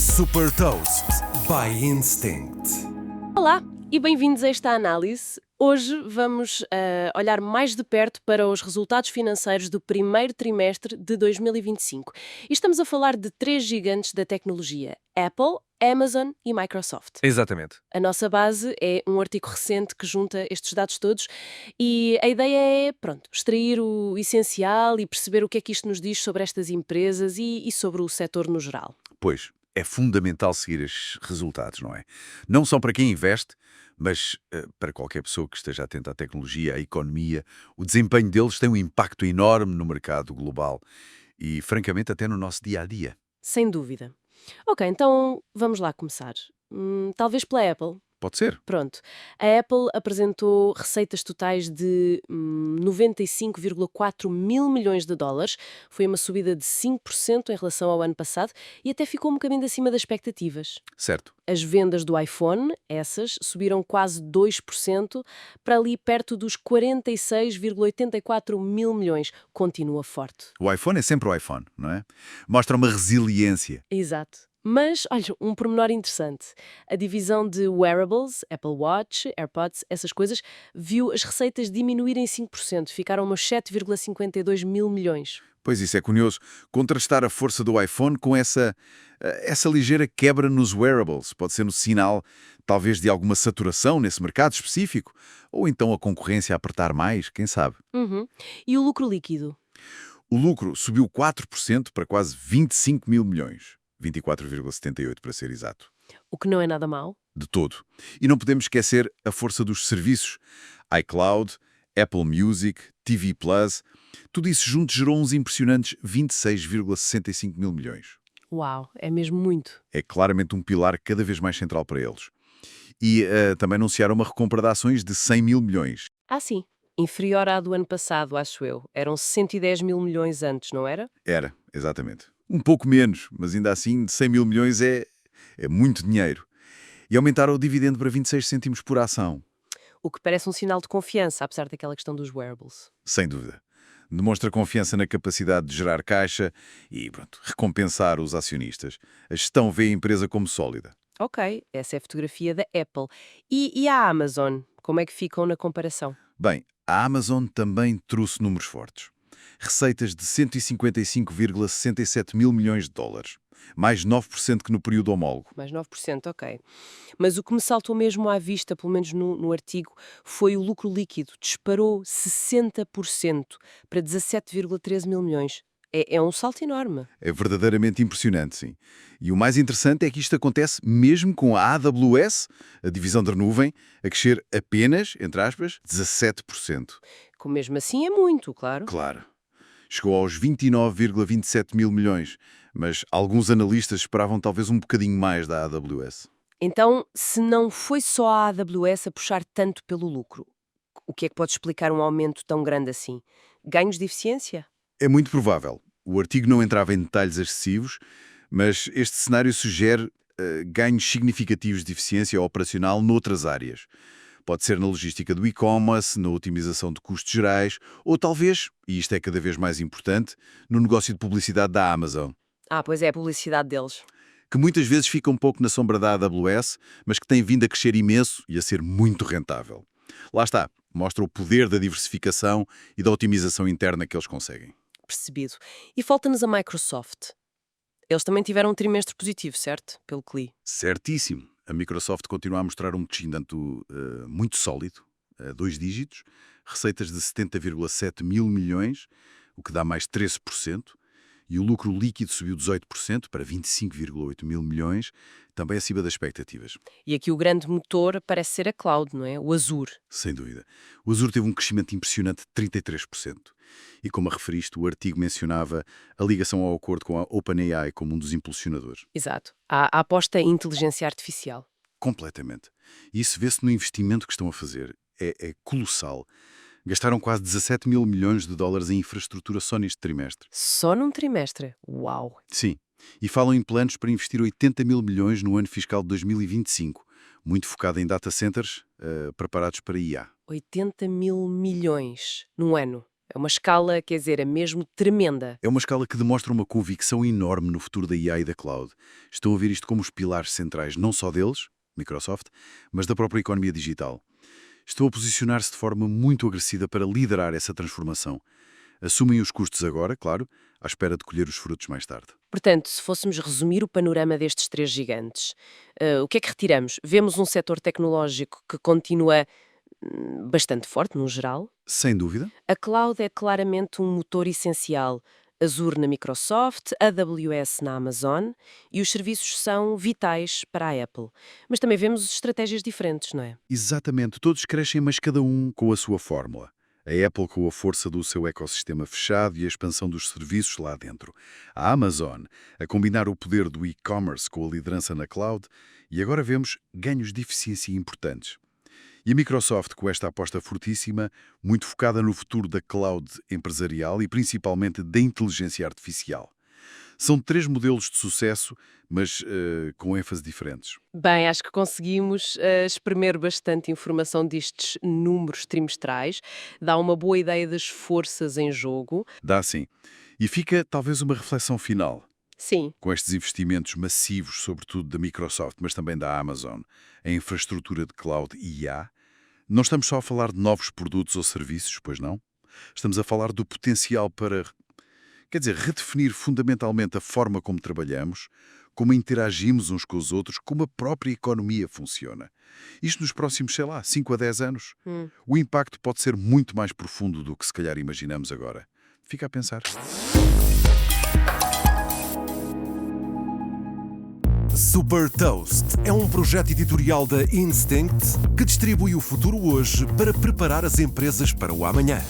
Super Toast by Instinct. Olá e bem-vindos a esta análise. Hoje vamos olhar mais de perto para os resultados financeiros do primeiro trimestre de 2025. E estamos a falar de três gigantes da tecnologia: Apple, Amazon e Microsoft. Exatamente. A nossa base é um artigo recente que junta estes dados todos e a ideia é, extrair o essencial e perceber o que é que isto nos diz sobre estas empresas e sobre o setor no geral. Pois, é fundamental seguir estes resultados, não é? Não só para quem investe, mas para qualquer pessoa que esteja atenta à tecnologia, à economia. O desempenho deles tem um impacto enorme no mercado global e, francamente, até no nosso dia-a-dia. Sem dúvida. Ok, então vamos lá começar. Talvez pela Apple. Pode ser? Pronto, a Apple apresentou receitas totais de 95,4 mil milhões de dólares. Foi uma subida de 5% em relação ao ano passado e até ficou um bocadinho acima das expectativas. Certo. As vendas do iPhone, essas, subiram quase 2% para ali perto dos 46,84 mil milhões. Continua forte. O iPhone é sempre o iPhone, não é? Mostra uma resiliência. Exato. Mas, olha, um pormenor interessante. A divisão de wearables, Apple Watch, AirPods, essas coisas, viu as receitas diminuírem 5%. Ficaram umas 7,52 mil milhões. Pois isso é curioso. Contrastar a força do iPhone com essa ligeira quebra nos wearables. Pode ser um sinal, talvez, de alguma saturação nesse mercado específico. Ou então a concorrência a apertar mais, quem sabe. E o lucro líquido? O lucro subiu 4% para quase 25 mil milhões. 24,78 para ser exato. O que não é nada mau. De todo. E não podemos esquecer a força dos serviços. iCloud, Apple Music, TV Plus, tudo isso junto gerou uns impressionantes 26,65 mil milhões. Uau, é mesmo muito. É claramente um pilar cada vez mais central para eles. E também anunciaram uma recompra de ações de 100 mil milhões. Ah, sim. Inferior à do ano passado, acho eu. Eram 110 mil milhões antes, não era? Era, exatamente. Um pouco menos, mas ainda assim 100 mil milhões é muito dinheiro. E aumentaram o dividendo para 26 cêntimos por ação. O que parece um sinal de confiança, apesar daquela questão dos wearables. Sem dúvida. Demonstra confiança na capacidade de gerar caixa e, recompensar os acionistas. A gestão vê a empresa como sólida. Ok, essa é a fotografia da Apple. E a Amazon? Como é que ficam na comparação? Bem, a Amazon também trouxe números fortes. Receitas de 155,67 mil milhões de dólares. Mais 9% que no período homólogo. Mais 9%, ok. Mas o que me saltou mesmo à vista, pelo menos no artigo, foi o lucro líquido. Disparou 60% para 17,13 mil milhões. É um salto enorme. É verdadeiramente impressionante, sim. E o mais interessante é que isto acontece mesmo com a AWS, a divisão da nuvem, a crescer apenas, entre aspas, 17%. Que mesmo assim é muito, claro. Claro. Chegou aos 29,27 mil milhões, mas alguns analistas esperavam talvez um bocadinho mais da AWS. Então, se não foi só a AWS a puxar tanto pelo lucro, o que é que pode explicar um aumento tão grande assim? Ganhos de eficiência? É muito provável. O artigo não entrava em detalhes excessivos, mas este cenário sugere ganhos significativos de eficiência operacional noutras áreas. Pode ser na logística do e-commerce, na otimização de custos gerais, ou talvez, e isto é cada vez mais importante, no negócio de publicidade da Amazon, Ah, pois é, a publicidade deles. que muitas vezes fica um pouco na sombra da AWS, mas que tem vindo a crescer imenso e a ser muito rentável. Lá está, mostra o poder da diversificação e da otimização interna que eles conseguem. Percebido. E falta-nos a Microsoft. Eles também tiveram um trimestre positivo, certo? Pelo que li. Certíssimo. A Microsoft continua a mostrar um crescimento muito sólido, a 2 dígitos, receitas de 70,7 mil milhões, o que dá mais 13%, e o lucro líquido subiu 18% para 25,8 mil milhões, também acima das expectativas. E aqui o grande motor parece ser a cloud, não é? O Azure. Sem dúvida. O Azure teve um crescimento impressionante de 33%. E como a referiste, o artigo mencionava a ligação ao acordo com a OpenAI como um dos impulsionadores. Exato. A aposta em inteligência artificial. Completamente. E isso vê-se no investimento que estão a fazer. É colossal. Gastaram quase 17 mil milhões de dólares em infraestrutura só neste trimestre. Só num trimestre. Uau! Sim. E falam em planos para investir 80 mil milhões no ano fiscal de 2025, muito focado em data centers preparados para IA. 80 mil milhões num ano. É uma escala, quer dizer, é mesmo tremenda. É uma escala que demonstra uma convicção enorme no futuro da IA e da cloud. Estão a ver isto como os pilares centrais, não só deles, Microsoft, mas da própria economia digital. Estão a posicionar-se de forma muito agressiva para liderar essa transformação. Assumem os custos agora, claro, à espera de colher os frutos mais tarde. Portanto, se fôssemos resumir o panorama destes três gigantes, o que é que retiramos? Vemos um setor tecnológico que continua bastante forte, no geral. Sem dúvida. A cloud é claramente um motor essencial. Azure na Microsoft, AWS na Amazon, e os serviços são vitais para a Apple. Mas também vemos estratégias diferentes, não é? Exatamente, todos crescem, mas cada um com a sua fórmula. A Apple com a força do seu ecossistema fechado e a expansão dos serviços lá dentro. A Amazon a combinar o poder do e-commerce com a liderança na cloud. E agora vemos ganhos de eficiência importantes. E a Microsoft com esta aposta fortíssima, muito focada no futuro da cloud empresarial e principalmente da inteligência artificial. São três modelos de sucesso, mas com ênfase diferentes. Bem, acho que conseguimos espremer bastante informação destes números trimestrais, dá uma boa ideia das forças em jogo. Dá sim. E fica talvez uma reflexão final. Sim, Com estes investimentos massivos, sobretudo da Microsoft, mas também da Amazon, em infraestrutura de cloud e IA, não estamos só a falar de novos produtos ou serviços, pois não? Estamos a falar do potencial para, redefinir fundamentalmente a forma como trabalhamos, como interagimos uns com os outros, como a própria economia funciona. Isto nos próximos, 5 a 10 anos. O impacto pode ser muito mais profundo do que se calhar imaginamos agora. Fica a pensar. Super Toast é um projeto editorial da Instinct que distribui o futuro hoje para preparar as empresas para o amanhã.